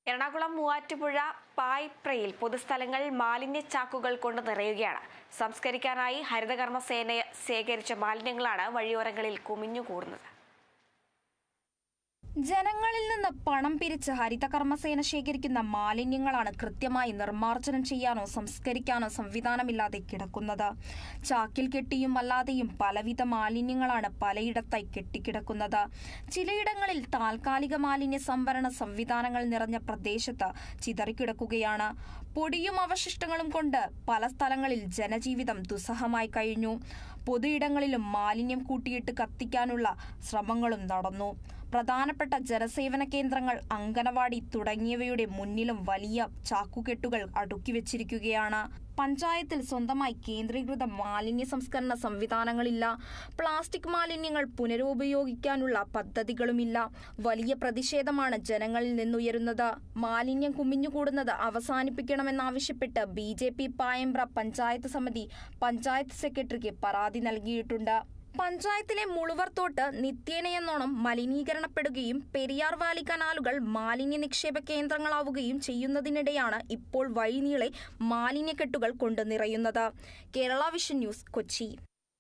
എറണാകുളം മൂവാറ്റുപുഴ പായിപ്രയിൽ പൊതുസ്ഥലങ്ങൾ മാലിന്യച്ചാക്കുകൾ കൊണ്ട് നിറയുകയാണ്. സംസ്കരിക്കാനായി ഹരിതകർമ്മസേന ശേഖരിച്ച മാലിന്യങ്ങളാണ് വഴിയോരങ്ങളിൽ കുമിഞ്ഞുകൂടുന്നത്. ജനങ്ങളിൽ നിന്ന് പണം പിരിച്ച് ഹരിതകർമ്മസേന ശേഖരിക്കുന്ന മാലിന്യങ്ങളാണ് കൃത്യമായി നിർമ്മാർജ്ജനം ചെയ്യാനോ സംസ്കരിക്കാനോ സംവിധാനമില്ലാതെ കിടക്കുന്നത്. ചാക്കിൽ കെട്ടിയും അല്ലാതെയും പലവിധ മാലിന്യങ്ങളാണ് പലയിടത്തായി കെട്ടിക്കിടക്കുന്നത്. ചിലയിടങ്ങളിൽ താൽക്കാലിക മാലിന്യ സംഭരണ സംവിധാനങ്ങൾ നിറഞ്ഞ പ്രദേശത്ത് ചിതറിക്കിടക്കുകയാണ്. പൊടിയും അവശിഷ്ടങ്ങളും കൊണ്ട് പല സ്ഥലങ്ങളിൽ ജനജീവിതം ദുസ്സഹമായി കഴിഞ്ഞു. പൊതുയിടങ്ങളിലും മാലിന്യം കൂട്ടിയിട്ട് കത്തിക്കാനുള്ള ശ്രമങ്ങളും നടന്നു. പ്രധാനപ്പെട്ട ജനസേവന കേന്ദ്രങ്ങൾ, അംഗനവാടി തുടങ്ങിയവയുടെ മുന്നിലും വലിയ ചാക്കുകെട്ടുകൾ അടുക്കി വെച്ചിരിക്കുകയാണ്. പഞ്ചായത്തിൽ സ്വന്തമായി കേന്ദ്രീകൃത മാലിന്യ സംസ്കരണ സംവിധാനങ്ങളില്ല. പ്ലാസ്റ്റിക് മാലിന്യങ്ങൾ പുനരുപയോഗിക്കാനുള്ള പദ്ധതികളുമില്ല. വലിയ പ്രതിഷേധമാണ് ജനങ്ങളിൽ നിന്നുയരുന്നത്. മാലിന്യം കുമിഞ്ഞുകൂടുന്നത് അവസാനിപ്പിക്കണമെന്നാവശ്യപ്പെട്ട് BJP പായമ്പ്ര പഞ്ചായത്ത് സമിതി പഞ്ചായത്ത് സെക്രട്ടറിക്ക് പരാതി നൽകിയിട്ടുണ്ട്. പഞ്ചായത്തിലെ മുളുവർത്തോട്ട് നിത്യേനയെന്നോണം മലിനീകരണപ്പെടുകയും പെരിയാർ വാലി കനാലുകൾ മാലിന്യ നിക്ഷേപ കേന്ദ്രങ്ങളാവുകയും ചെയ്യുന്നതിനിടെയാണ് ഇപ്പോൾ വഴിനീളെ മാലിന്യക്കെട്ടുകൾ കൊണ്ട് നിറയുന്നത്. Kerala vision news, Kochi.